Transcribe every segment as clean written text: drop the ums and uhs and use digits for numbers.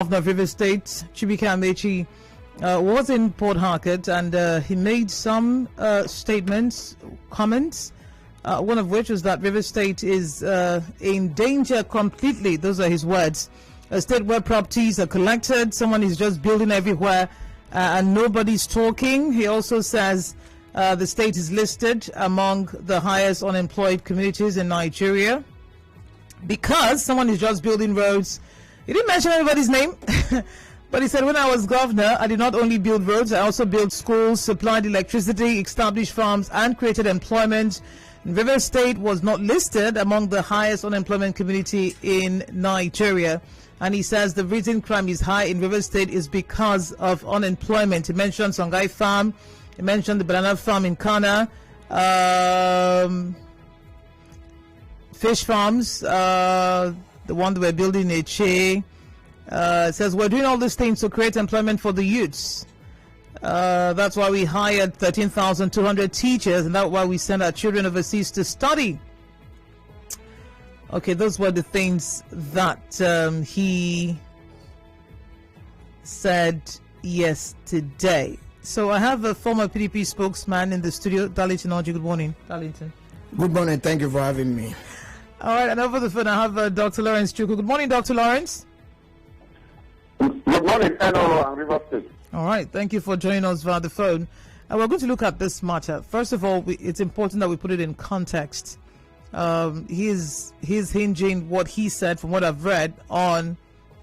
Governor of River State, Amaechi, was in Port Harcourt, and he made some comments, one of which was that River State is in danger completely. Those are his words. A state where properties are collected, someone is just building everywhere, and nobody's talking. He also says the state is listed among the highest unemployed communities in Nigeria because someone is just building roads. He didn't mention anybody's name, but he said, when I was governor, I did not only build roads, I also built schools, supplied electricity, established farms, and created employment. River State was not listed among the highest unemployment community in Nigeria. And he says the reason crime is high in River State is because of unemployment. He mentioned Songhai Farm, he mentioned the banana farm in Kana, fish farms, the one that we're building in Che. Says we're doing all these things to create employment for the youths. That's why we hired 13,200 teachers, and that's why we send our children overseas to study. Okay, those were the things that he said yesterday. So I have a former PDP spokesman in the studio, Darlington Orji. Good morning, Darlington. Good morning. Thank you for having me. All right, and over the phone I have Dr. Lawrence Chuku. Good morning, Dr. Lawrence. Good morning, Enoh and River State. All right, thank you for joining us via the phone. And we're going to look at this matter. First of all, it's important that we put it in context. He's hinging what he said, from what I've read, on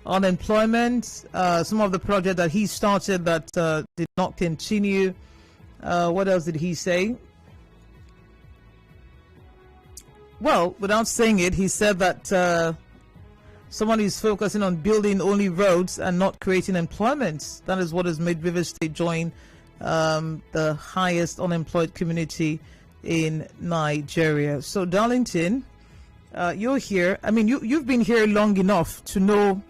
unemployment, some of the project that he started that did not continue. What else did he say? Well, without saying it, he said that someone is focusing on building only roads and not creating employment. That is what has made River State join the highest unemployed community in Nigeria. So, Darlington, you're here. I mean, you've been here long enough to know,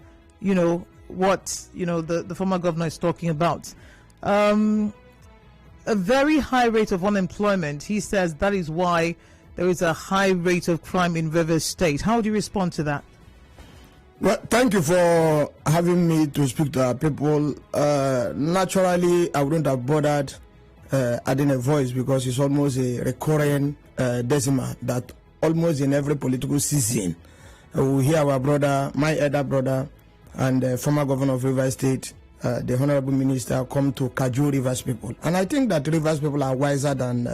what, the former governor is talking about. A very high rate of unemployment. He says that is why there is a high rate of crime in River State. How do you respond to that? Well, thank you for having me to speak to our people. Naturally, I wouldn't have bothered adding a voice because it's almost a recurring decimal that almost in every political season we hear our brother, my elder brother, and former governor of River State, the honorable minister, come to cajole Rivers people. And I think that Rivers people are wiser than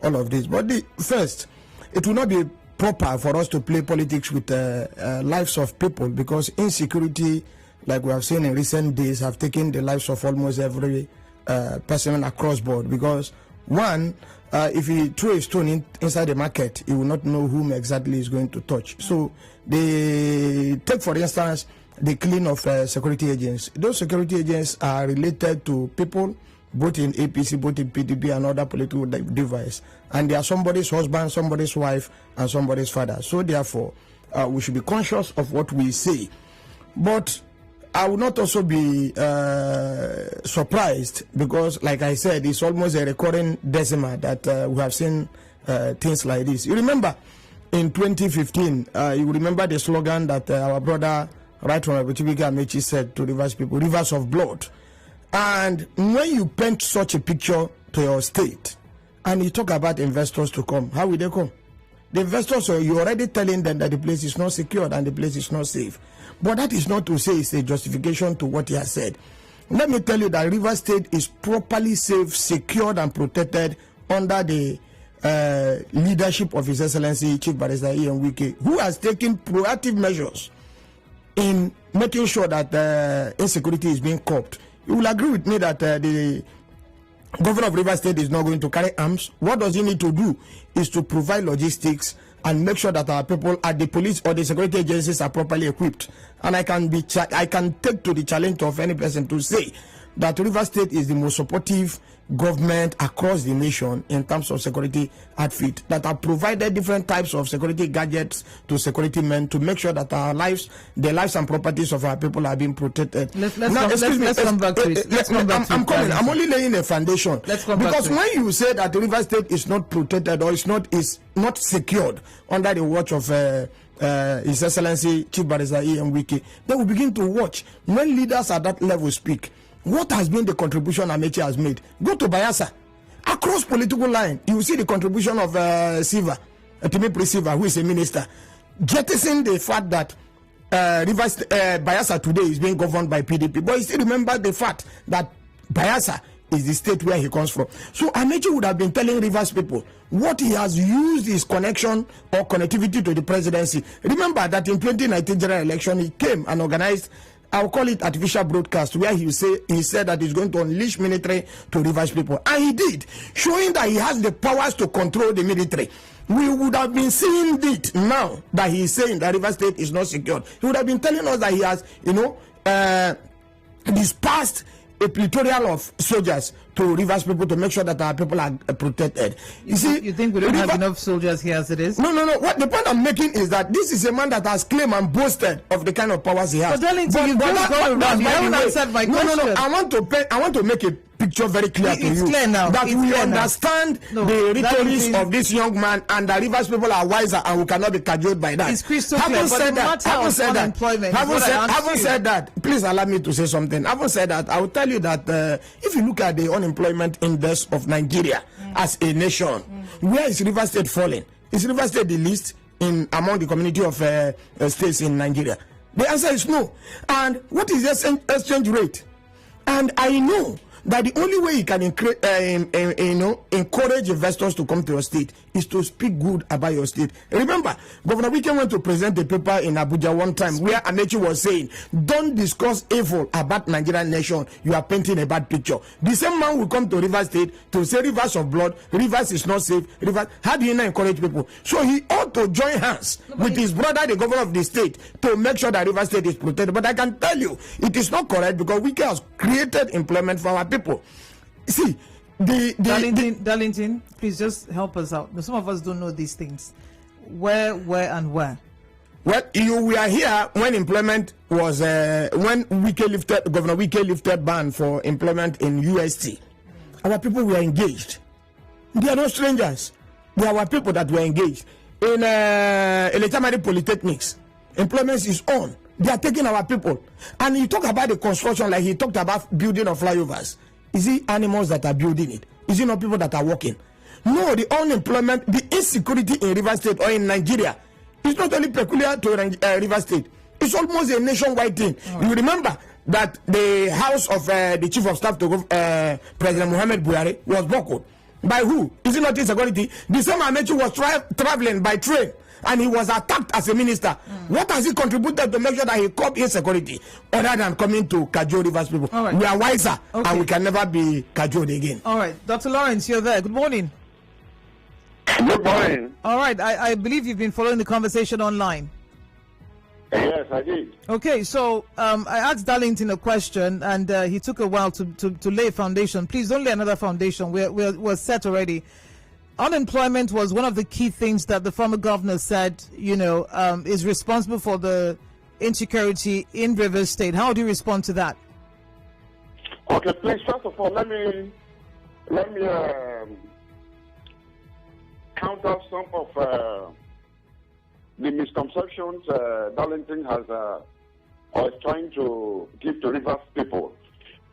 all of this. But first, it will not be proper for us to play politics with lives of people, because insecurity, like we have seen in recent days, have taken the lives of almost every person across board. Because one, if he throw a stone inside the market, he will not know whom exactly is going to touch. So they take, for instance, the killing of security agents. Those security agents are related to people both in APC, both in PDP and other political devices, and they are somebody's husband, somebody's wife, and somebody's father. So therefore, we should be conscious of what we say. But I will not also be surprised, because, like I said, it's almost a recurring decimal that we have seen things like this. You remember in 2015, you remember the slogan that our brother, Right Honorable Amaechi, said to Rivers people, "Rivers of blood." And when you paint such a picture to your state and you talk about investors to come, how will they come? The investors, you're already telling them that the place is not secured and the place is not safe. But that is not to say it's a justification to what he has said. Let me tell you that River State is properly safe, secured, and protected under the leadership of His Excellency Chief Barrister Enoh Enigma, who has taken proactive measures in making sure that insecurity is being curbed. You will agree with me that the governor of River State is not going to carry arms. What does he need to do is to provide logistics and make sure that our people at the police or the security agencies are properly equipped. And I can take to the challenge of any person to say that River State is the most supportive government across the nation in terms of security outfit, that have provided different types of security gadgets to security men to make sure that our lives, the lives and properties of our people are being protected. Let's come back to it. I'm coming. I'm only laying a foundation. Because when you say that River State is not protected or is not secured under the watch of His Excellency Chief Barrister E.M. Wike, they will begin to watch when leaders at that level speak. What has been the contribution Amaechi has made? Go to Bayelsa. Across political line, you will see the contribution of Siva, Timipri Siva, who is a minister. Jettison the fact that Bayelsa today is being governed by PDP. But you still remember the fact that Bayelsa is the state where he comes from. So Amaechi would have been telling Rivers people what he has used his connection or connectivity to the presidency. Remember that in 2019 general election, he came and organized, I'll call it artificial broadcast, where he said that he's going to unleash military to Rivers people. And he did, showing that he has the powers to control the military. We would have been seeing it now that he is saying that Rivers State is not secured. He would have been telling us that he has, dispersed a plethora of soldiers to Rivers people to make sure that our people are protected. You see, you think we don't have enough soldiers here as it is? No. What the point I'm making is that this is a man that has claimed and boasted of the kind of powers he has. But Darlington, you haven't answered my question. No. I want to make a picture very clear to you. Clear now. That we understand the rhetoric of this young man, and the Rivers people are wiser and we cannot be cajoled by that. It's crystal clear. Having said that, please allow me to say something. Having said that, I will tell you that if you look at the unemployment index of Nigeria as a nation, where is Rivers State falling? Is Rivers State the least among the community of states in Nigeria? The answer is no. And what is the exchange rate? And I know that the only way you can encourage investors to come to your state is to speak good about your state. Remember, Governor Wike went to present a paper in Abuja one time where Amaechi was saying, don't discuss evil about Nigerian nation, you are painting a bad picture. The same man will come to Rivers State to say Rivers of blood, Rivers is not safe, Rivers. How do you not encourage people? So he ought to join hands with his brother, the governor of the state, to make sure that Rivers State is protected. But I can tell you, it is not correct because Wike has created employment for our people. See, Darlington, please just help us out. Some of us don't know these things. Where? Well, we are here when employment was when Governor Wike lifted ban for employment in UST. Our people were engaged. They are no strangers. They are our people that were engaged in Eletamari Polytechnics. Employment is on. They are taking our people. And he talked about the construction like he talked about building of flyovers. Is it animals that are building it? Is it not people that are working? No, the unemployment, the insecurity in Rivers State or in Nigeria is not only peculiar to Rivers State. It's almost a nationwide thing. Right. You remember that the house of the chief of staff to President Muhammad Buhari was boycotted. By who? Is it not insecurity? The same Amaechi was traveling by train and he was attacked as a minister. What has he contributed to make sure that he curbed insecurity other than coming to cajole Rivers people? Right. We are wiser and we can never be cajoled again. All right. Dr. Lawrence, you're there. Good morning. Good morning. All right. I believe you've been following the conversation online. Yes, I did. Okay, so I asked Darlington a question, and he took a while to lay a foundation. Please don't lay another foundation. We're set already. Unemployment was one of the key things that the former governor said, is responsible for the insecurity in Rivers State. How do you respond to that? Okay, please, first of all, let me counter some of the misconceptions Darlington has or is trying to give to Rivers people.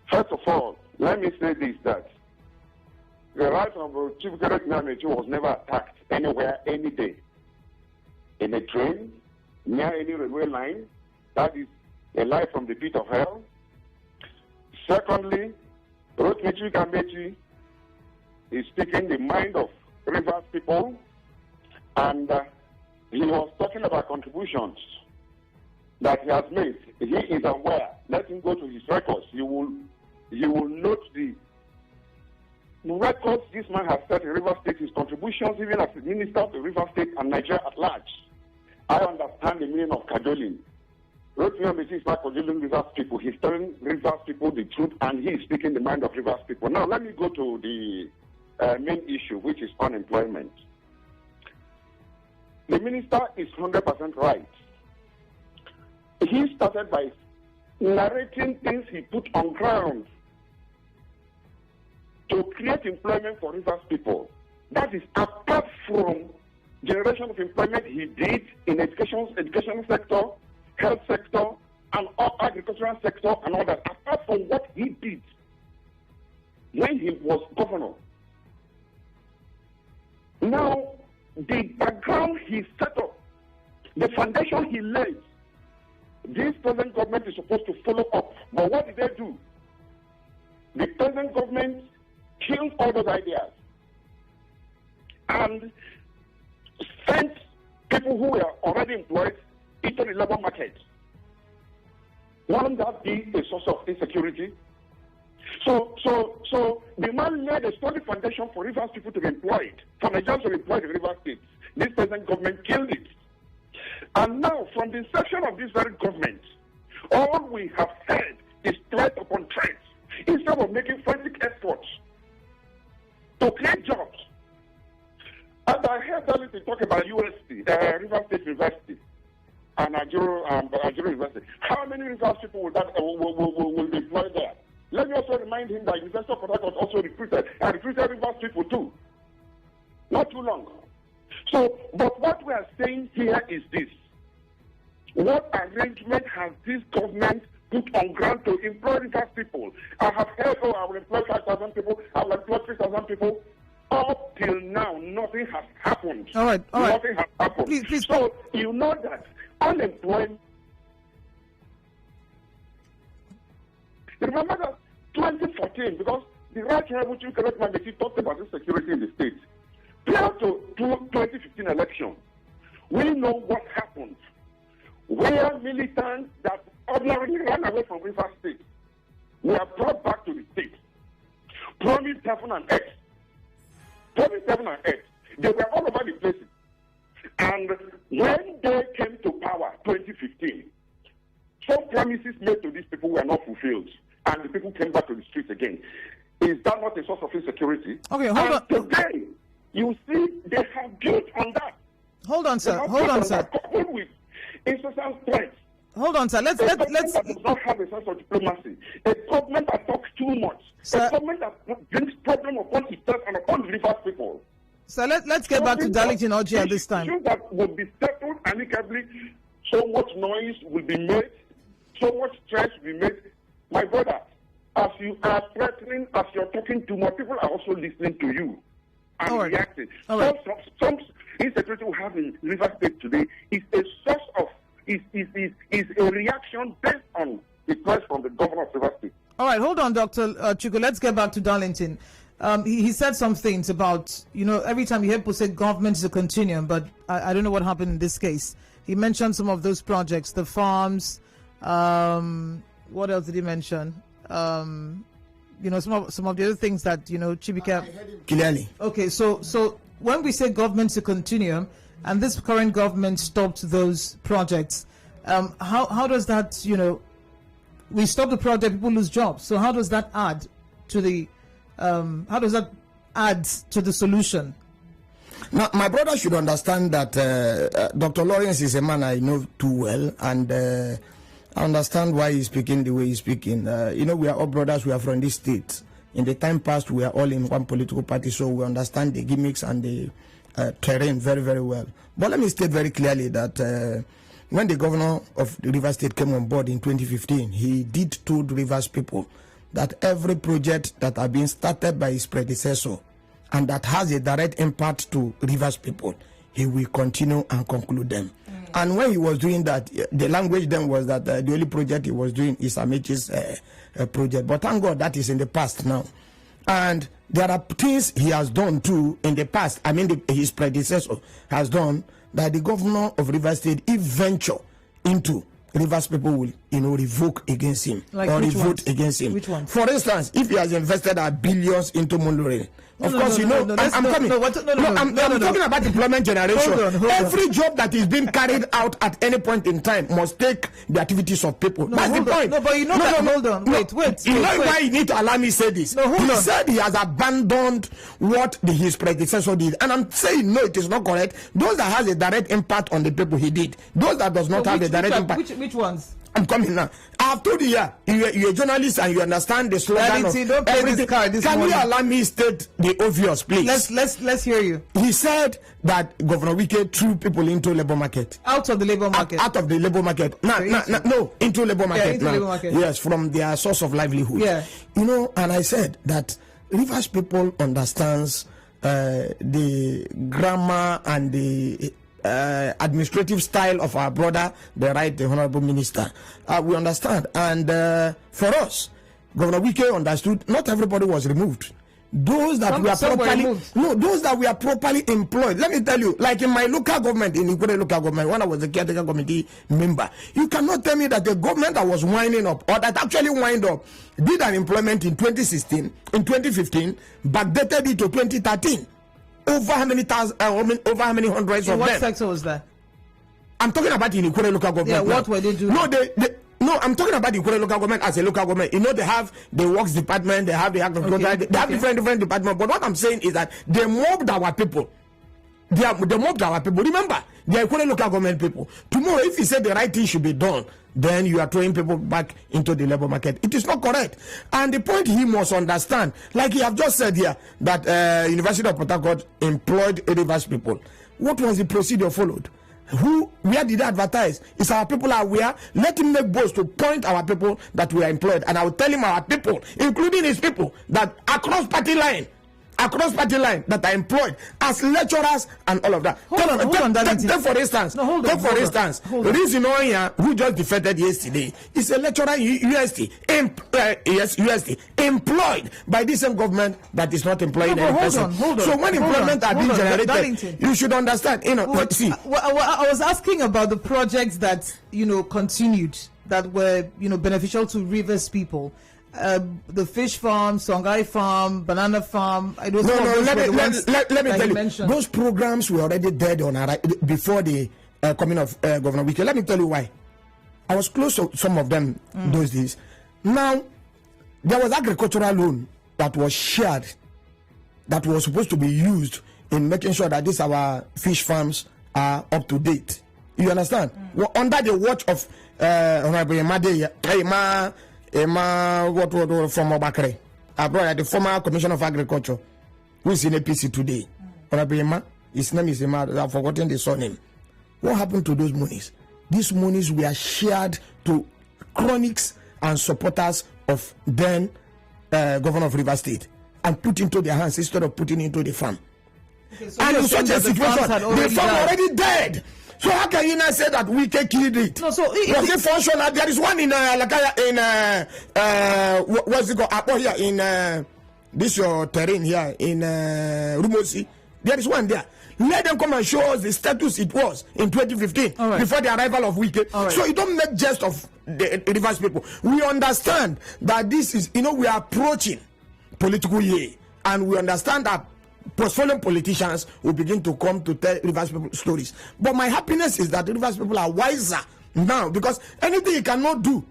First of all, let me say this, that the right of Chief Amaechi was never attacked anywhere, any day. In a train, near any railway line, that is a lie from the pit of hell. Secondly, Chief Amaechi is speaking the mind of Rivers people, and he was talking about contributions that he has made. He is aware. Let him go to his records. You will note the records this man has set in Rivers State, his contributions even as the minister of the Rivers State and Nigeria at large. I understand the meaning of cajoling. Amaechi is not cajoling Rivers people. He's telling Rivers people the truth, and he is speaking the mind of Rivers people. Now, let me go to the main issue, which is unemployment. The minister is 100% right. He started by narrating things he put on ground to create employment for Rivers people. That is apart from generation of employment he did in education sector, health sector, and agricultural sector, and all that, apart from what he did when he was governor. Now, the background he set up, the foundation he laid, this present government is supposed to follow up. But what did they do? The present government killed all those ideas and sent people who were already employed into the labor market. Wouldn't that be a source of insecurity? So the man laid a solid foundation for Rivers people to be employed, for Nigerians to be employed in Rivers State. This present government killed it. And now, from the inception of this very government, all we have heard is threat upon threat, instead of making frantic efforts to create jobs. And I heard Darlington talk about UST, Rivers State University, and Ajuru University. How many Rivers people will be employed there? Let me also remind him that University of Port Harcourt also recruited Rivers people too. Not too long. So, but what we are saying here is this. What arrangement has this government put on ground to employ Rivers people? I have heard, I will employ 5,000 people, I will employ 3,000 people. Up till now, nothing has happened. All right. Nothing has happened. Please. So, you know that unemployment. Remember that 2014, because the Right Honorable Chieftain Amaechi talked about insecurity in the state. Prior to 2015 election, we know what happened. Where militants that ordinarily ran away from Rivers State were brought back to the state, promised heaven and earth. They were all over the places. And when they came to power, 2015, some promises made to these people were not fulfilled, and the people came back to the streets again. Is that not a source of insecurity? Okay, hold on. Today, you see, they have built on that. Hold on, sir. Coupled with incessant threats. Hold on, sir. Let's. That does not have a sense of diplomacy. A government that talks too much. Sir, a government that brings problem upon itself and upon the Rivers people. So let's get back to Darlington Orji at this time. Issues that will be settled amicably. So much noise will be made. So much stress will be made. My brother, as you are threatening, as you're talking to more people are also listening to you and reacting. Some insecurity we have in Rivers State today is a source of is a reaction based on the threat from the governor of Rivers State. All right, hold on, Dr. Chuku. Let's get back to Darlington. He said some things about, every time you hear people say government is a continuum, but I don't know what happened in this case. He mentioned some of those projects, the farms. What else did he mention? Some of the other things that, Chibika. Clearly. Okay, so when we say government is a continuum, and this current government stopped those projects, how does that, we stop the project, people lose jobs. So how does that add to the solution? Now, my brother should understand that Dr. Lawrence is a man I know too well, and I understand why he's speaking the way he's speaking. We are all brothers, we are from this state. In the time past, we are all in one political party, so we understand the gimmicks and the terrain very, very well. But let me state very clearly that when the governor of the Rivers State came on board in 2015, he did told Rivers people that every project that had been started by his predecessor and that has a direct impact to Rivers people, he will continue and conclude them. And when he was doing that, the language then was that the only project he was doing is Amaechi's project. But thank God that is in the past now. And there are things he has done too in the past. His predecessor has done that the governor of Rivers State, if venture into, Rivers people will, revoke against him or revote against him. Which one? For instance, if he has invested billions into Monterey, I'm talking about employment generation. Hold on. Every job that is being carried out at any point in time must take the activities of people. That's the point. Hold on. Wait. You know why you need to allow me say this? He said he has abandoned what his predecessor did. And I'm saying, no, it is not correct. Those that has a direct impact on the people he did. Those that does not have a direct impact. Which ones? I'm coming now. I've told you here, you're a journalist and you understand the slogan of don't play everything. this card this Can morning. you allow me state the obvious, please? Let's hear you. He said that Governor Wike threw people into labor market. Out of the labor market. Out of the labor market. No, into labor market. Yeah, into labor market. Yes, from their source of livelihood. Yeah. You know, and I said that Rivers people understands the grammar and the administrative style of our brother, the Honorable Minister. We understand. And for us, Governor Wike understood not everybody was removed. Those that we are properly employed. Let me tell you, like in my local government, in Ikure local government, when I was a caretaker committee member, you cannot tell me that the government that was winding up, or that actually wind up, did an employment in 2016, in 2015, backdated it to 2013. Over how many thousand, over how many hundreds of them? What sector was that? I'm talking about in Ikure local government. Yeah, now. what were they doing? No, I'm talking about the Ikure local government as a local government. You know, they have the works department, they have the agriculture, they have different departments. But what I'm saying is that they mobbed our people. They mobbed our people. Remember, they are Ikure local government people. Tomorrow, if you say the right thing should be done, then you are throwing people back into the labor market. It is not correct. And the point he must understand, like he have just said here, that University of Port Harcourt employed Rivers people. What was the procedure followed? Where did they advertise? Is our people aware? Let him make boast to point our people that we are employed. And I will tell him our people, including his people, that across party line, that are employed as lecturers and all of that. Take for instance, Riz Enoh, who just defected yesterday, is a lecturer in UST, employed by the same government that is not employing any person. So when employment are being generated, Darlington, you should understand. I was asking about the projects that continued, that were beneficial to Rivers people. The fish farm, Songhai farm, banana farm. Let me tell you, those programs were already dead before the coming of Governor Wike. Let me tell you why. I was close to some of them those days. Now, there was agricultural loan that was shared, that was supposed to be used in making sure that our fish farms are up to date. You understand? Well, under the watch of Honorable what from Obakere, the former Commissioner of Agriculture, who is in APC today. His name is I've forgotten the surname. What happened to those monies? These monies were shared to chronics and supporters of then Governor of Rivers State and put into their hands instead of putting into the farm. Okay, so and in such a situation, the farm already dead. So how can you not say that we killed it? No, so was it functional? There is one in what's it called? Up here in this your terrain here in Rumosi. There is one there. Let them come and show us the status it was in 2015 before the arrival of Wike. So you don't make jest of the Rivers people. We understand that this is, we are approaching political year, and we understand that post-fallen politicians will begin to come to tell Rivers people stories. But my happiness is that the Rivers people are wiser now, because anything you cannot do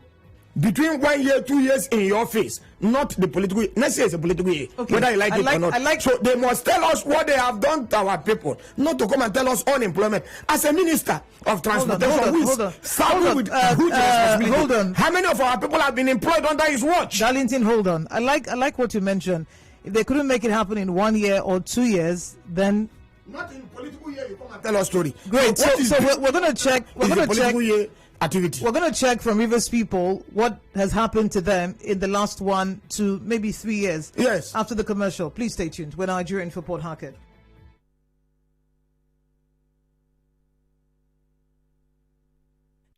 between 1 year, 2 years in your face, not the political. Next year is a political year, whether you like it or not. So they must tell us what they have done to our people, not to come and tell us unemployment. As a minister of transportation, hold on. How many of our people have been employed under his watch? Darlington, hold on. I like what you mentioned. If they couldn't make it happen in 1 year or 2 years, then not in political year you come and tell us story. Great. So we're going to check. We're going to check activity. We're going to check from Rivers people what has happened to them in the last 1 to maybe 3 years. Yes. After the commercial, please stay tuned. We're Nigerian for Port Harcourt.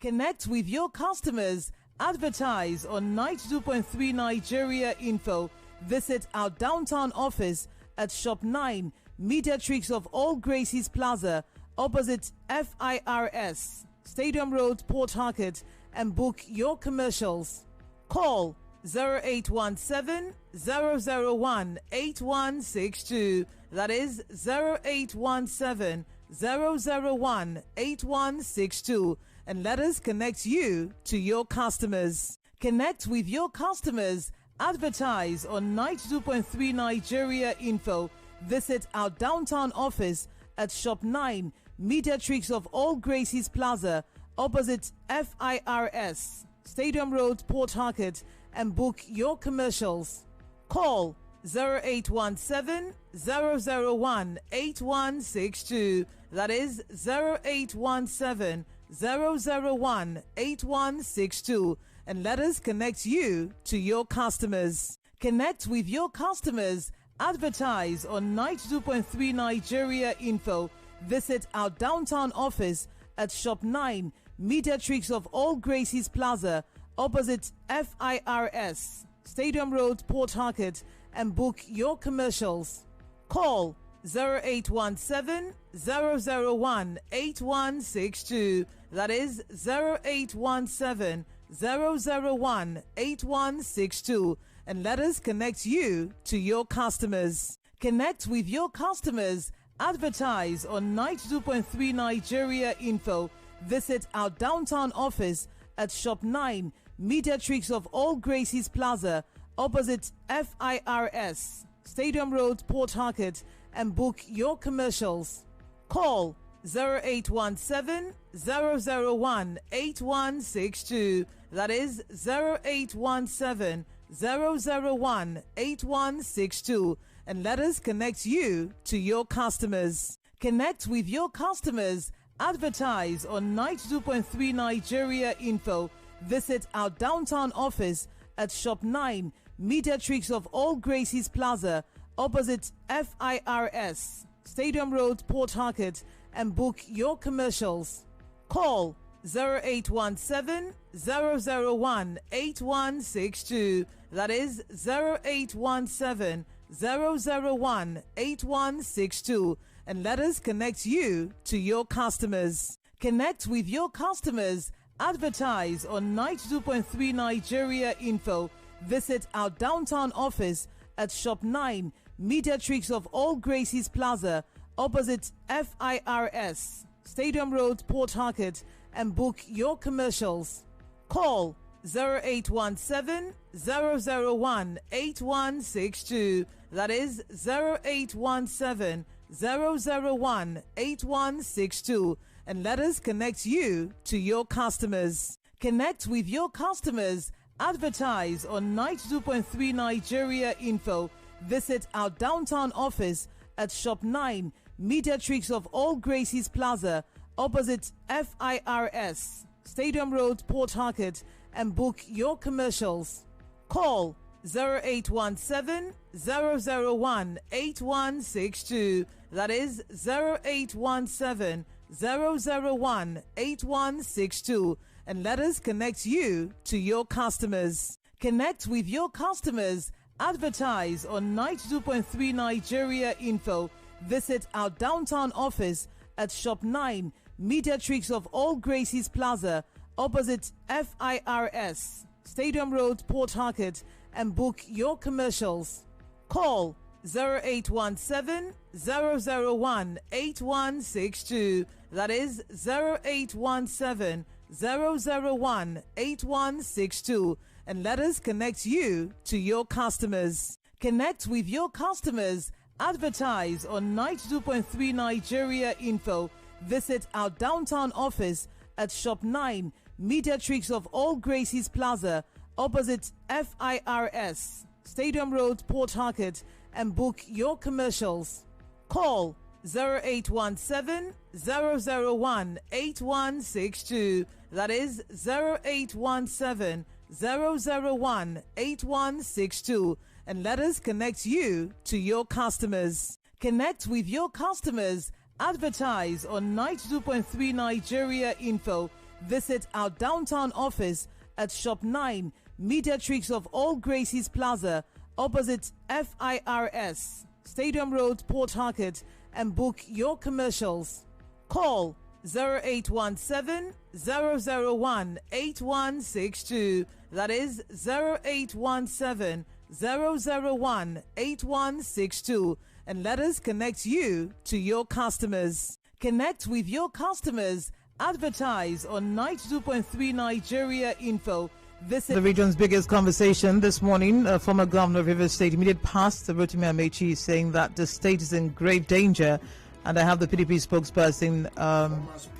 Connect with your customers. Advertise on 92.3 Nigeria Info. Visit our downtown office at Shop 9, Mediatrix of All Gracies Plaza, opposite FIRS, Stadium Road, Port Harcourt, and book your commercials. Call 0817-001-8162. That is 0817-001-8162. And let us connect you to your customers. Connect with your customers. Advertise on 92.3 Nigeria Info. Visit our downtown office at Shop 9, Mediatrix of All Gracies Plaza, opposite FIRS, Stadium Road, Port Harcourt, and book your commercials. Call 0817 001 8162. That is 0817 001 8162. And let us connect you to your customers. Connect with your customers. Advertise on 92.3 Nigeria Info. Visit our downtown office at Shop 9, Mediatrix of All Gracies Plaza, opposite FIRS, Stadium Road, Port Harcourt, and book your commercials. Call 0817 001 8162. That is 0817 001 8162. And let us connect you to your customers. Connect with your customers. Advertise on 92.3 Nigeria Info. Visit our downtown office at Shop 9, Mediatrix of All Gracies Plaza, opposite FIRS, Stadium Road, Port Harcourt, and book your commercials. Call 0817 001 8162. That is 0817 001 8162. And let us connect you to your customers. Connect with your customers. Advertise on 92.3 Nigeria Info. Visit our downtown office at Shop 9, Mediatrix of All Gracies Plaza, opposite FIRS, Stadium Road, Port Harcourt, and book your commercials. Call 0817 001 8162. That is 0817 001 8162. And let us connect you to your customers. Connect with your customers. Advertise on 92.3 Nigeria Info. Visit our downtown office at Shop 9, Mediatrix of All Gracies Plaza, opposite FIRS, Stadium Road, Port Harcourt, and book your commercials. Call 0817 001 8162. That is 0817 001 8162. And let us connect you to your customers. Connect with your customers. Advertise on 92.3 Nigeria Info. Visit our downtown office at Shop 9, Mediatrix of All Gracies Plaza, opposite FIRS, Stadium Road, Port Harcourt, and book your commercials. Call 0817 001 8162. That is 0817 001 8162. And let us connect you to your customers. Connect with your customers. Advertise on 92.3 Nigeria Info. Visit our downtown office at Shop 9, Mediatrix of All Gracies Plaza, opposite FIRS, Stadium Road, Port Harcourt, and book your commercials. Call 0817 001 8162. That is 0817 001 8162. And let us connect you to your customers. Connect with your customers. Advertise on 92.3 Nigeria Info. Visit our downtown office at Shop 9, Mediatrix of All Gracies Plaza, opposite FIRS, Stadium Road, Port Harcourt, and book your commercials. Call 0817 001 8162. That is 0817 001 8162. And let us connect you to your customers. Connect with your customers. Advertise on 92.3 Nigeria Info. Visit our downtown office at Shop 9, Mediatrix of All Gracies Plaza, opposite FIRS, Stadium Road, Port Harcourt, and book your commercials. Call 0817 001 8162. That is 0817 001 8162. And let us connect you to your customers. Connect with your customers. Advertise on 92.3 Nigeria Info. Visit the region's biggest conversation this morning. Former Governor of Rivers State, immediate past, Rotimi Amaechi, saying that the state is in grave danger. And I have the PDP spokesperson,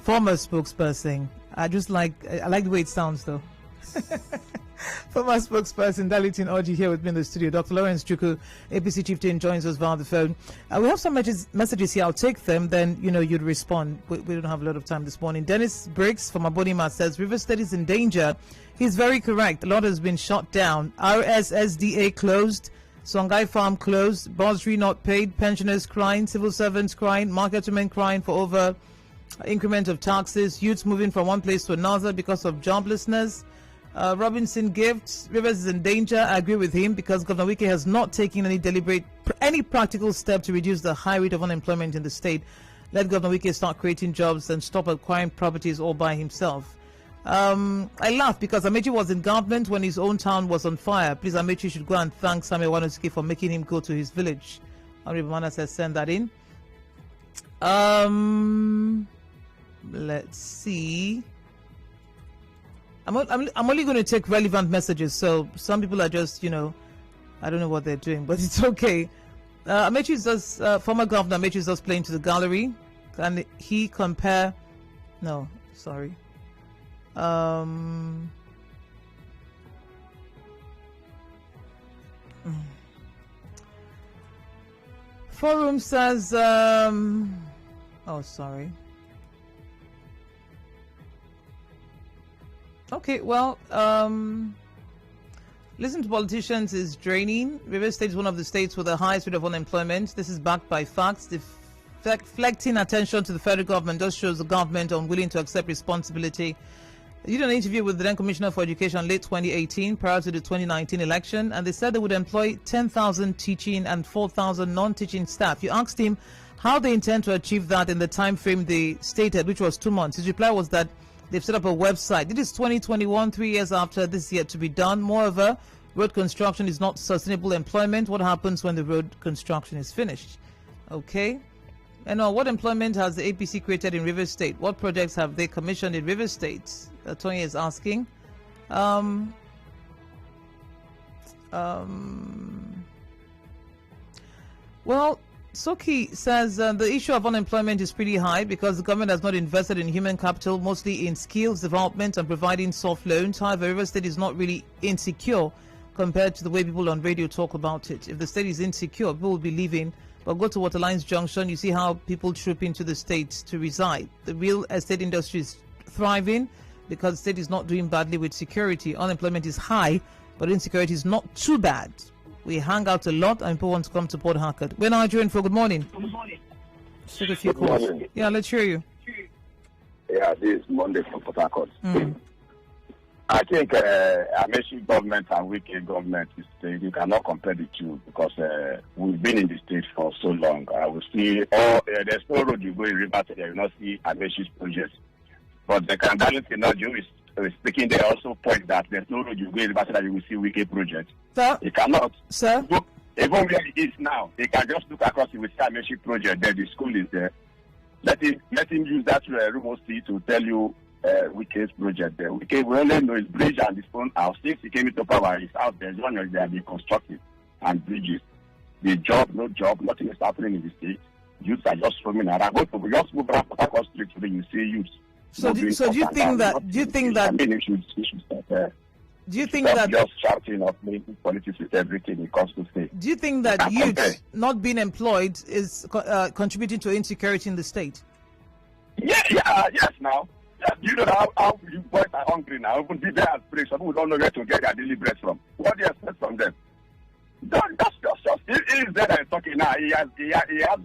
former spokesperson. I like the way it sounds, though. Former spokesperson Darlington Orji here with me in the studio. Dr. Lawrence Chuku, APC Chieftain, joins us via the phone. We have some messages here. I'll take them. Then, you'd respond. We don't have a lot of time this morning. Dennis Briggs from Abonima says, River State is in danger. He's very correct. A lot has been shut down. RSSDA closed. Songhai Farm closed. Bursary not paid. Pensioners crying. Civil servants crying. Market women crying for over increment of taxes. Youths moving from one place to another because of joblessness. Robinson Gifts, Rivers is in danger. I agree with him because Governor Wike has not taken any practical step to reduce the high rate of unemployment in the state. Let Governor Wike start creating jobs and stop acquiring properties all by himself. I laugh because Amaechi was in government when his own town was on fire. Please, Amaechi should go and thank Samuel Wanosuke for making him go to his village. Honorable Mana says send that in. Let's see. I'm only going to take relevant messages, so some people are just, I don't know what they're doing, but it's okay. Amaechi is just, former governor Amaechi is just playing to the gallery. Can he compare? No, sorry. Forum says, oh, sorry. Okay, well, listen to politicians is draining. River State is one of the states with the highest rate of unemployment. This is backed by facts. Deflecting attention to the federal government just shows the government unwilling to accept responsibility. I did an interview with the then Commissioner for Education late 2018 prior to the 2019 election, and they said they would employ 10,000 teaching and 4,000 non-teaching staff. You asked him how they intend to achieve that in the time frame they stated, which was 2 months. His reply was that they've set up a website. It is 2021, 3 years after this is yet to be done. Moreover, road construction is not sustainable employment. What happens when the road construction is finished? Okay. And what employment has the APC created in River State? What projects have they commissioned in River State? Tony is asking. Well, Soki says the issue of unemployment is pretty high because the government has not invested in human capital, mostly in skills development and providing soft loans. However, River State is not really insecure compared to the way people on radio talk about it. If the state is insecure, people will be leaving. But go to Waterlines Junction, you see how people troop into the state to reside. The real estate industry is thriving because the state is not doing badly with security. Unemployment is high, but insecurity is not too bad. We hang out a lot and people want to come to Port Harcourt. We're Nigerian for good morning. Good morning. Let's take a few calls. Morning. Yeah, let's hear you. Yeah, this is Monday from Port Harcourt. I think Amaechi government and Wike government, you cannot compare the two because we've been in the state for so long. We see there's no road you go in River State, you will not see Amaechi's projects. But the Darlington Orji is speaking there also point that there's no road you go in River State that you will see Wike projects. Sir? He cannot. Sir? Even where he is now, he can just look across the Amaechi project there, the school is there. Let him use that remote see to tell you Wike's project there. Wike will only know his bridge and his own house. Since he came into power, his house there's one where they are being constructed and bridges. The job, no job, nothing is happening in the state. Youths are just roaming around. Go to just move around Port Harcourt Street today, you see youths. So do you think that just shouting of making politics with everything it comes to say? Do you think that youth not being employed is contributing to insecurity in the state? Yes, now. You know how you boys are hungry now. Even be there at break. Some people don't know where to get their daily bread from. What do you expect from them? That's just. He is there and talking now. He has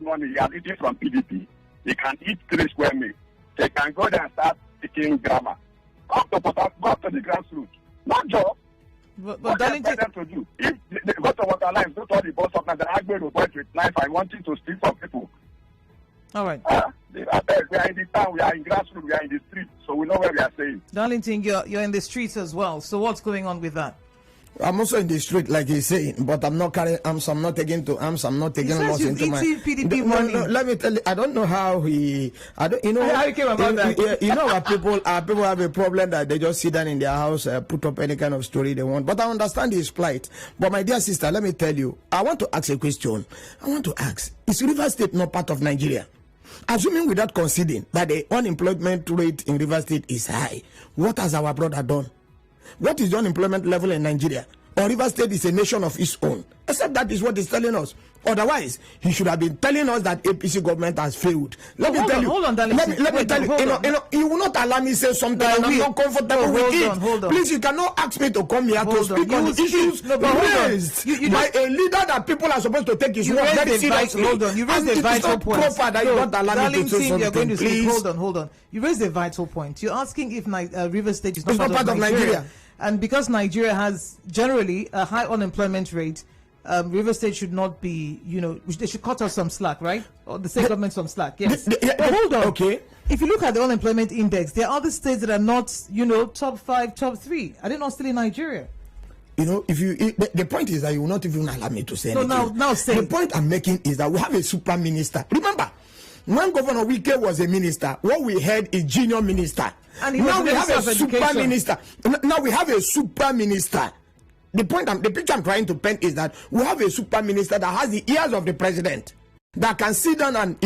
money. He has eaten from PDP. He can eat 3 square meals. They can go there and start speaking grammar. Go to the grassroots. Not job. But what do you expect them to do? If they go to Waterlines, go to all the bus stops and they're going to work with knife and wanting to steal from people. All right. We are in the town, we are in grassroots, we are in the street, so we know where we are saying. Darlington, you're in the streets as well. So what's going on with that? I'm also in the street, like he's saying, but I'm not carrying arms. I'm not taking to arms. I'm not taking loss into my. PDP money. No, let me tell you. I don't know how he. I don't. You know. How you came about that? You know, our people have a problem that they just sit down in their house, put up any kind of story they want. But I understand his plight. But my dear sister, let me tell you. I want to ask a question. I want to ask: is River State not part of Nigeria? Assuming without conceding that the unemployment rate in River State is high, what has our brother done? what is the unemployment level in Nigeria? Or Rivers State is a nation of its own. Except that is what he's telling us. Otherwise, he should have been telling us that APC government has failed. Let me tell you. Hold on, Darlington. Let me tell you. You will not allow me to say something and I'm not comfortable with it. Please, you cannot ask me to come here to speak on the issues raised by a leader that people are supposed to take his work very seriously. Hold on. You raised a vital point. Proper that you don't allow me to say something. You're going to speak. Hold on. You raised a vital point. You're asking if Rivers State is not part of Nigeria. And because Nigeria has generally a high unemployment rate, Rivers State should not be, they should cut us some slack, right? Or the state government some slack, yes. But hold on. Okay. If you look at the unemployment index, there are other states that are not, top 5, top 3. Are they not still in Nigeria? The point is that you will not even allow me to say anything. Now say. The point I'm making is that we have a super minister. Remember, when Governor Wike was a minister, what we had is junior minister. And now we have a super minister. Now we have a super minister. The picture I'm trying to paint is that we have a super minister that has the ears of the president, that can sit down and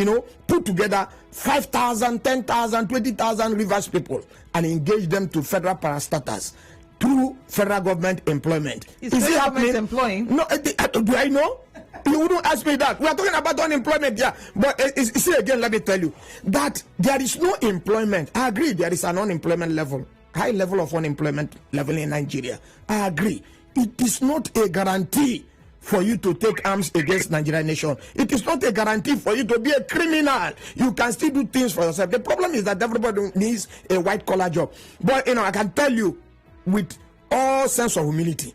put together 5,000, 10,000, 20,000 Rivers people and engage them to federal parastatals through federal government employment. Is it happening? Employing? No, do I know? You wouldn't ask me that. We are talking about unemployment, yeah. But see again, let me tell you that there is no employment. I agree, there is an unemployment level, high level of unemployment level in Nigeria. I agree. It is not a guarantee for you to take arms against Nigerian nation. It is not a guarantee for you to be a criminal. You can still do things for yourself. The problem is that everybody needs a white collar job. But I can tell you with all sense of humility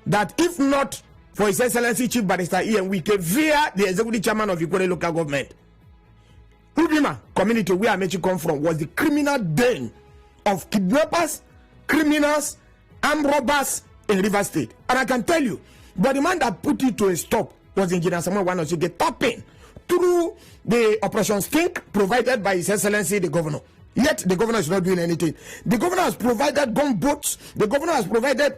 that if not for His Excellency Chief Barrister Enoh Enigma via the executive chairman of Ikore local government, Udima community where Amaechi come from was the criminal den of kidnappers, criminals, armed robbers in Rivers State. And I can tell you, but the man that put it to a stop was Engineer Samuel Wanosi, the tapping through the Operation Stink provided by His Excellency the Governor. Yet the governor is not doing anything. The governor has provided gunboats. The governor has provided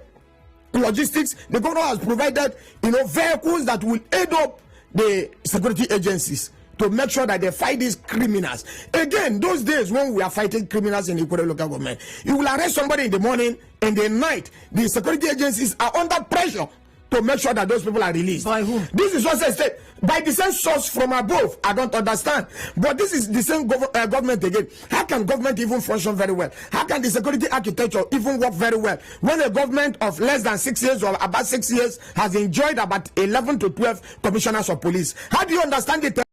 logistics. The governor has provided, vehicles that will aid up the security agencies to make sure that they fight these criminals. Again, those days when we are fighting criminals in the Ikore local government, you will arrest somebody in the morning, in the night, the security agencies are under pressure to make sure that those people are released. By whom? This is what I said. By the same source from above. I don't understand. But this is the same government again. How can government even function very well? How can the security architecture even work very well when a government of less than 6 years or about 6 years has enjoyed about 11 to 12 commissioners of police? How do you understand the terrain?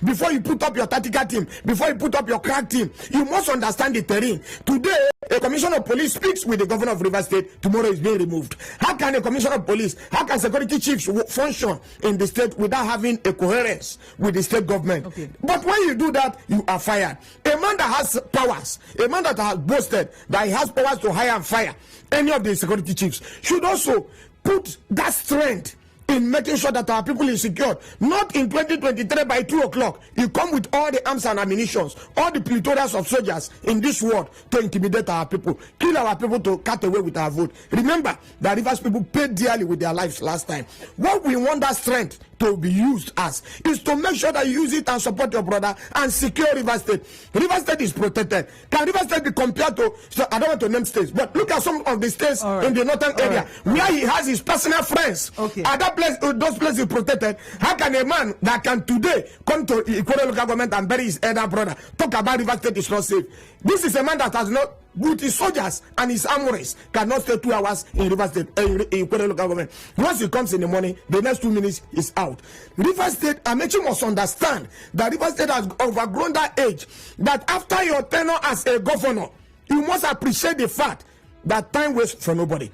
Before you put up your tactical team, before you put up your crack team, you must understand the terrain. Today, a commissioner of police speaks with the governor of Rivers State. Tomorrow is being removed. How can a commissioner of police, how can security chiefs function in the state without having a coherence with the state government? Okay. But when you do that, you are fired. A man that has powers, a man that has boasted that he has powers to hire and fire any of the security chiefs, should also put that strength in making sure that our people is secured. Not in 2023 by 2 o'clock. You come with all the arms and ammunitions, all the plethora of soldiers in this world to intimidate our people, kill our people to cut away with our vote. Remember that Rivers people paid dearly with their lives last time. What we want that strength to be used as is to make sure that you use it and support your brother and secure Rivers State. Rivers State is protected. Can Rivers State be compared to, so I don't want to name states, but look at some of the states in the northern area where he has his personal friends. Okay. At that place, those places protected. How can a man that can today come to Ikore local government and bury his elder brother talk about Rivers State is not safe? This is a man that has not, with his soldiers and his armories, cannot stay 2 hours in Rivers State, in Ikore local government. Once he comes in the morning, the next 2 minutes is out. Rivers State, Amaechi must understand that Rivers State has overgrown that age, that after your tenure as a governor, you must appreciate the fact that time waits for nobody.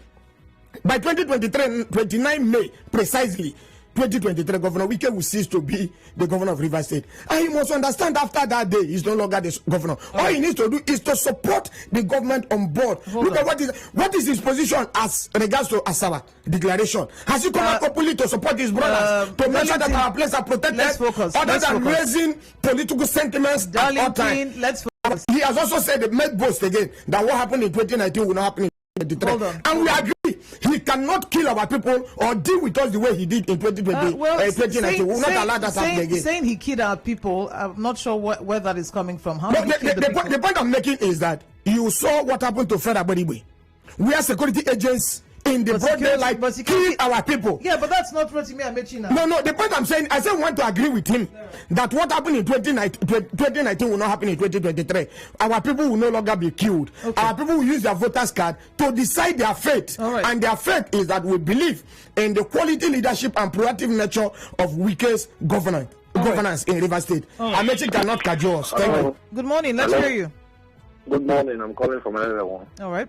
By 2023, 29 May, precisely, 2023, Governor Wike will cease to be the governor of Rivers State. And he must understand after that day, he's no longer the governor. All he needs to do is to support the government on board. Look at what is his position as regards to Asawa declaration. Has he come out openly to support his brothers to make sure that our places are protected other than raising political sentiments at all time? He has also said, the made boast again, that what happened in 2019 will not happen in 2023. And we agree. He cannot kill our people or deal with us the way he did in 2020. 2019. We will not allow that to happen again. Saying he killed our people, I'm not sure where that is coming from. How the point I'm making is that you saw what happened to Fred Abodiwe. where security agents in the broad daylight kill our people. Yeah, but that's not Rotimi Amaechi now. No, the point I'm saying, I said I want to agree with him that what happened in 2019 will not happen in 2023. Our people will no longer be killed. Okay. Our people will use their voters card to decide their fate. Right. And their fate is that we believe in the quality leadership and proactive nature of Wike's governance in River State. Amaechi cannot cajole us. Thank you. Good morning. Let's hear you. Good morning. I'm calling from another one. All right.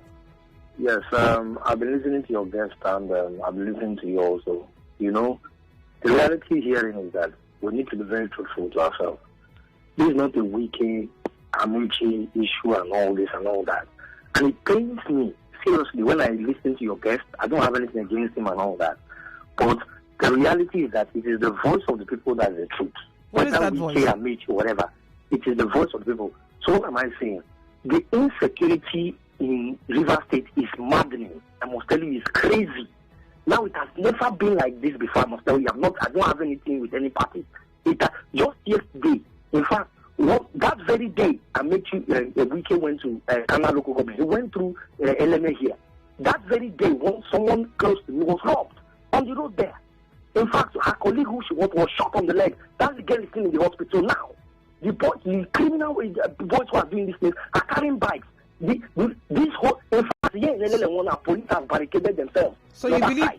Yes, I've been listening to your guest and I've been listening to you also. You know, the reality here is that we need to be very truthful to ourselves. This is not a Wike Amaechi issue and all this and all that. And it pains me, seriously, when I listen to your guest. I don't have anything against him and all that. But the reality is that it is the voice of the people that is the truth. What is that voice? Wike Amaechi, whatever, it is the voice of the people. So what am I saying? The insecurity in River State is maddening. I must tell you, it's crazy. Now it has never been like this before. I must tell you, I don't have anything with any party. It just yesterday, in fact, that very day, Amaechi Wike went to Kana local government. He went through LMA here. That very day, when someone close to me was robbed on the road there. In fact, her colleague who she was shot on the leg. That girl is still in the hospital now. The criminal boys who are doing this thing are carrying bikes. This whole, in fact, police have barricaded themselves. So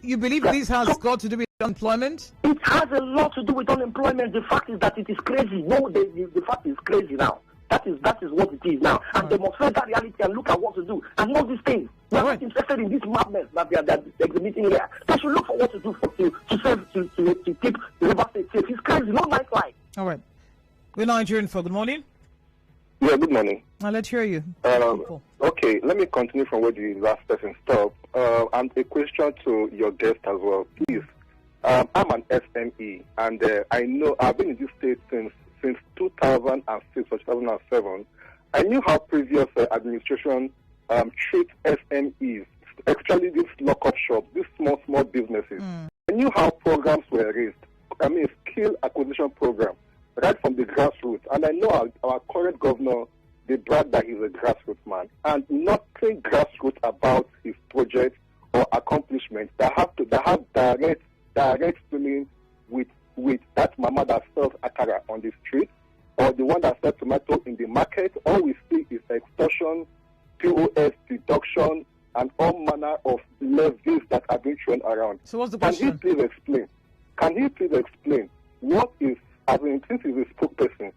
you believe this has got to do with unemployment? It has a lot to do with unemployment. The fact is that it is crazy. No, the fact is crazy now. That is what it is now. And they must face that reality and look at what to do. And not these things. They are not interested in this madness that they are exhibiting here. They should look for what to do to keep the River State safe. It's crazy, not nice life. All right. We're Nigerian for good morning. Yeah, good morning. Let's hear you. Okay, let me continue from where the last person stopped. And a question to your guest as well, please. I'm an SME, and I know I've been in this state since 2006 or 2007. I knew how previous administration treat SMEs, especially these lock-up shops, these small businesses. I knew how programs were raised. I mean, skill acquisition program, right from the grassroots. And I know our current governor, they brag that he's a grassroots man, and nothing grassroots about his project or accomplishments that have direct feeling with that mama that sells akara on the street, or the one that sells tomato in the market. All we see is extortion, POS deduction, and all manner of levies that are being thrown around. So what's the question? Can he please explain what is, as in, since he's a spokesperson,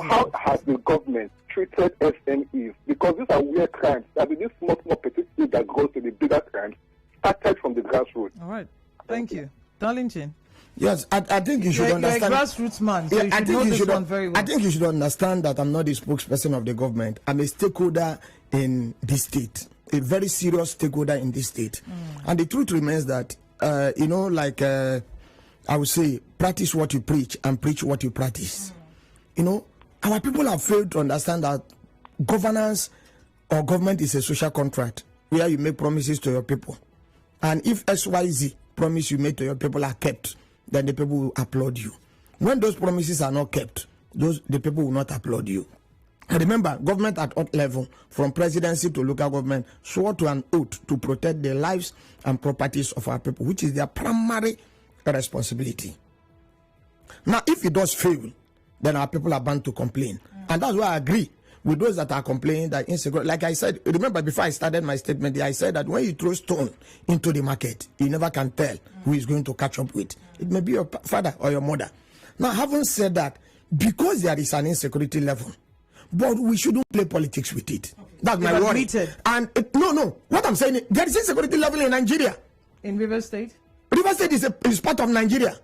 how has the government treated SMEs? Because these are weird crimes. I mean, this small petite thing that goes to the bigger crimes started from the grassroots. All right. Thank you. Darlington. Yes, I think you should understand. You're a grassroots man, so I think you should understand that I'm not the spokesperson of the government. I'm a stakeholder in this state, a very serious stakeholder in this state. And the truth remains that, I would say, practice what you preach and preach what you practice. Our people have failed to understand that governance or government is a social contract where you make promises to your people. And if XYZ promise you made to your people are kept, then the people will applaud you. When those promises are not kept, the people will not applaud you. And remember, government at all level, from presidency to local government, swore to an oath to protect the lives and properties of our people, which is their primary responsibility. Now, if it does fail, then our people are bound to complain. And that's why I agree with those that are complaining that insecurity. Like I said, remember before I started my statement, I said that when you throw stone into the market, you never can tell who is going to catch up with. It may be your father or your mother. Now, having said that, because there is an insecurity level, but we shouldn't play politics with it. That's my worry. And no. What I'm saying, there is insecurity level in Nigeria. In River State? River State is part of Nigeria.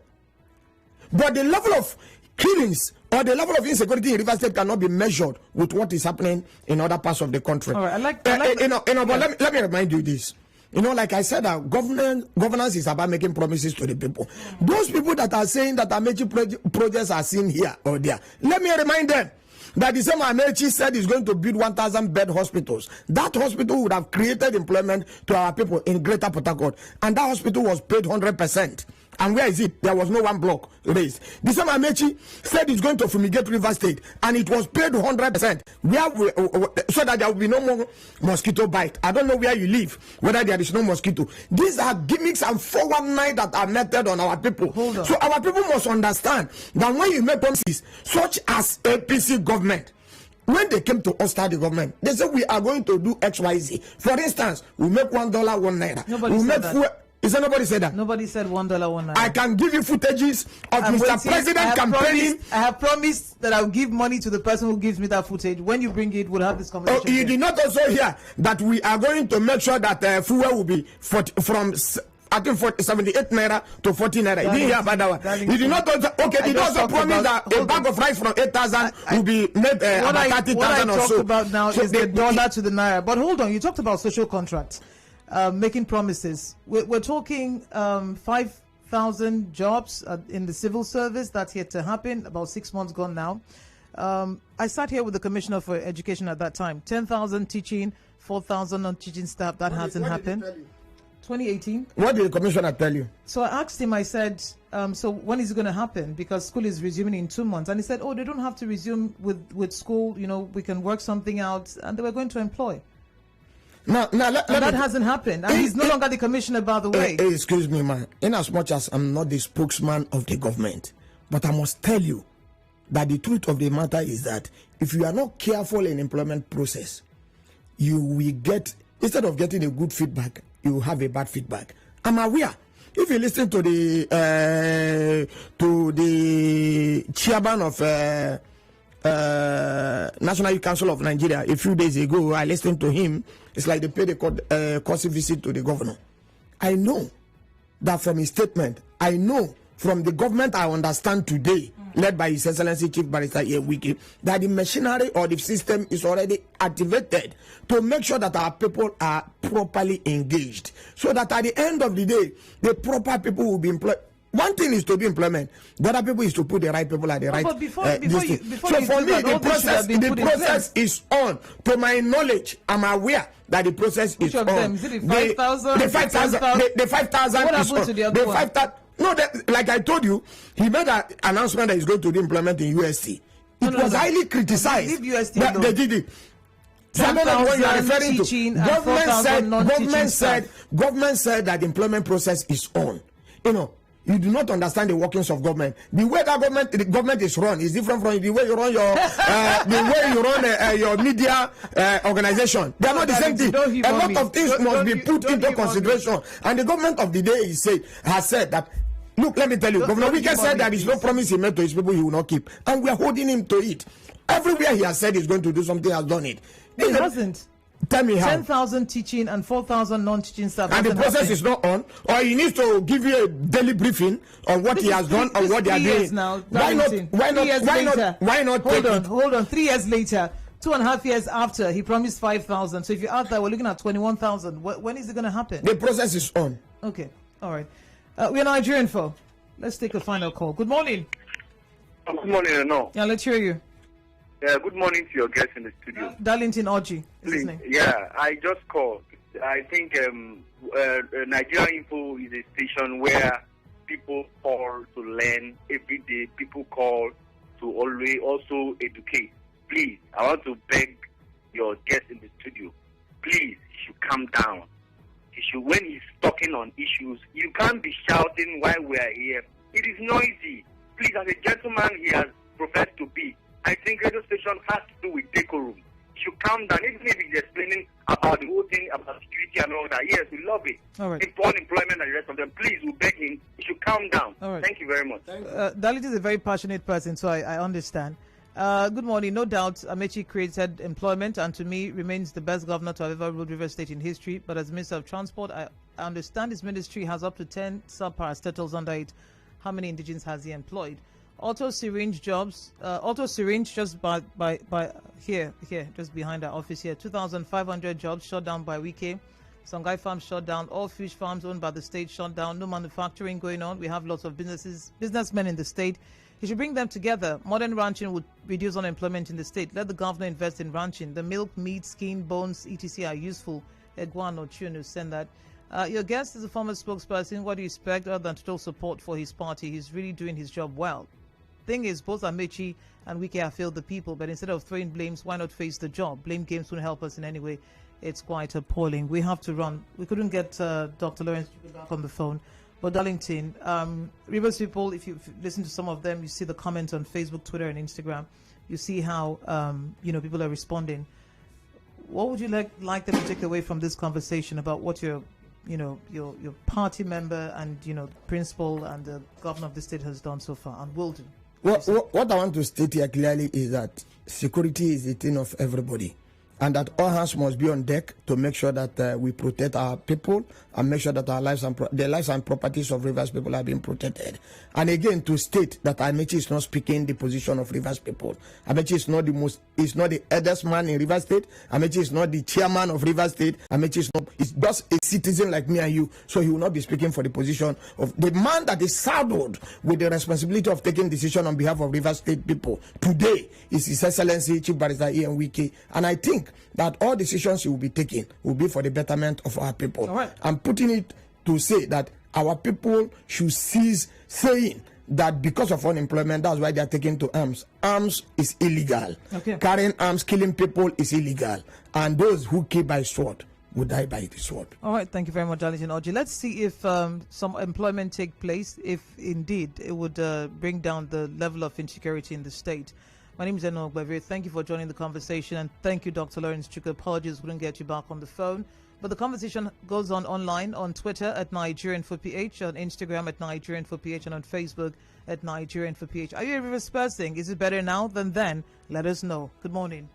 But the level of killings or the level of insecurity in River State cannot be measured with what is happening in other parts of the country. All right, but let me remind you this. Like I said, governance is about making promises to the people. Those people that are saying that Amaechi projects are seen here or there, let me remind them that the same Amaechi said is going to build 1,000 bed hospitals. That hospital would have created employment to our people in Greater Port Harcourt, and that hospital was paid 100%. And where is it? There was no one block raised. The same Amaechi said he's going to fumigate River State, and it was paid 100%. So that there will be no more mosquito bite. I don't know where you live, whether there is no mosquito. These are gimmicks and 419 that are meted on our people. So our people must understand that when you make promises, such as APC government, when they came to us, the government, they said we are going to do XYZ. For instance, we make $1, $1. Nobody said that. Is that nobody said that? Nobody said $1, $1. I can give you footages of Mr. President campaigning. I have promised that I'll give money to the person who gives me that footage. When you bring it, we'll have this conversation. Oh, you did not also hear that we are going to make sure that fuel will be from 78 naira to 40 naira. You didn't hear about that one. You did not also, did also promise that a bag of rice from 8,000 will be made about 30,000 or so. What I talked about now is the dollar to the naira. But hold on, you talked about social contracts. Making promises. We're talking 5,000 jobs in the civil service. That's yet to happen. About 6 months gone now. I sat here with the Commissioner for Education at that time. 10,000 teaching, 4,000 non-teaching staff. That hasn't happened. 2018. What did the Commissioner tell you? So I asked him, I said, so when is it going to happen? Because school is resuming in 2 months. And he said, oh, they don't have to resume with school. You know, we can work something out. And they were going to employ. Now that hasn't happened. And he's no longer the commissioner, by the way. Excuse me, man. In as much as I'm not the spokesman of the government, but I must tell you that the truth of the matter is that if you are not careful in employment process, you will get, instead of getting a good feedback, you will have a bad feedback. I'm aware. If you listen to the chairman of National Youth Council of Nigeria a few days ago, I listened to him. It's like they paid a courtesy visit to the governor. I know that from his statement. I know from the government I understand today, led by His Excellency Chief Barrister Wiki, that the machinery or the system is already activated to make sure that our people are properly engaged, so that at the end of the day, the proper people will be employed. One thing is to do employment. The other people is to put the right people at the right. But before so for me, the process is on. To my knowledge, I'm aware that the process is on. Is it the 5,000? The 5,000. The 5,000 what is happened on. to the other one? 5,000. No, like I told you, he made an announcement that he's going to do employment in UST. It was highly criticized. Leave UST that they did it. So I don't know what you are referring to. Government said that the employment process is on. You know, you do not understand the workings of government. The way that the government is run is different from the way you run your your media organization. They are not the same thing. A lot of things must be put into consideration. And the government of the day has said that. Look, let me tell you, Governor Wike said that is no promise he made to his people he will not keep, and we are holding him to it. Everywhere he has said he's going to do something, has done it. He hasn't. Tell me how. 10,000 teaching and 4,000 non-teaching staff. And the process is not on, or he needs to give you a daily briefing on what he has done or what they are doing. Now, why not? Hold on. 3 years later, 2.5 years after, he promised 5,000. So if you add that, we're looking at 21,000. When is it going to happen? The process is on. Okay. All right. We're Nigerian folk. Let's take a final call. Good morning. Good morning, Enoh. Yeah, let's hear you. Yeah, good morning to your guest in the studio. Darlington Orji is his name. Yeah, I just called. I think Nigeria Info is a station where people call to learn every day. People call to always also educate. Please, I want to beg your guest in the studio. Please, you should calm down. When he's talking on issues, you can't be shouting while we are here. It is noisy. Please, as a gentleman he has professed to be, I think radio station has to do with decorum. You should calm down. Even if he's explaining about the whole thing about security and all that, yes, we love it. All right. Unemployment and the rest of them, please, we beg him. You should calm down. All right. Thank you very much. Darlington is a very passionate person, so I understand. Good morning. No doubt, Amaechi created employment and to me remains the best governor to have ever ruled River State in history. But as Minister of Transport, I understand his ministry has up to 10 sub-parastatals under it. How many indigenes has he employed? Auto syringe jobs, just by here, just behind our office here. 2,500 jobs shut down by Wike. Songhai farms shut down. All fish farms owned by the state shut down. No manufacturing going on. We have lots of businessmen in the state. He should bring them together. Modern ranching would reduce unemployment in the state. Let the governor invest in ranching. The milk, meat, skin, bones, etc. are useful. Egwan or Chunu send that. Your guest is a former spokesperson. What do you expect other than total support for his party? He's really doing his job well. Thing is, both Amaechi and Wike have failed the people, but instead of throwing blames, why not face the job? Blame games won't help us in any way. It's quite appalling. We have to run. We couldn't get Dr. Lawrence back on the phone. But Darlington, Rivers people, if you listen to some of them, you see the comments on Facebook, Twitter, and Instagram. You see how people are responding. What would you like them to take away from this conversation about what your party member and principal and the governor of the state has done so far and will do? What I want to state here clearly is that security is the thing of everybody, and that all hands must be on deck to make sure that we protect our people and make sure that our lives and the lives and properties of Rivers people are being protected. And again, to state that Amaechi is not speaking the position of Rivers people. Amaechi is not the eldest man in Rivers State. Amaechi is not the chairman of Rivers State. Amaechi is just a citizen like me and you. So he will not be speaking for the position of the man that is saddled with the responsibility of taking decision on behalf of Rivers State people. Today is His Excellency Chief Barrister Enoh Enigma, and I think that all decisions he will be taking will be for the betterment of our people. All right. I'm putting it to say that our people should cease saying that because of unemployment, that's why they are taking to arms. Arms is illegal. Okay. Carrying arms, killing people is illegal. And those who kill by sword will die by the sword. All right, thank you very much, Darlington Orji. Let's see if some employment take place, if indeed it would bring down the level of insecurity in the state. My name is Enoh Enigma. Thank you for joining the conversation, and thank you, Dr. Lawrence Chuku. Apologies, couldn't get you back on the phone. But the conversation goes on online, on Twitter at Nigerian4PH, on Instagram at Nigerian4PH, and on Facebook at Nigerian4PH. Are you a Rivers person? Is it better now than then? Let us know. Good morning.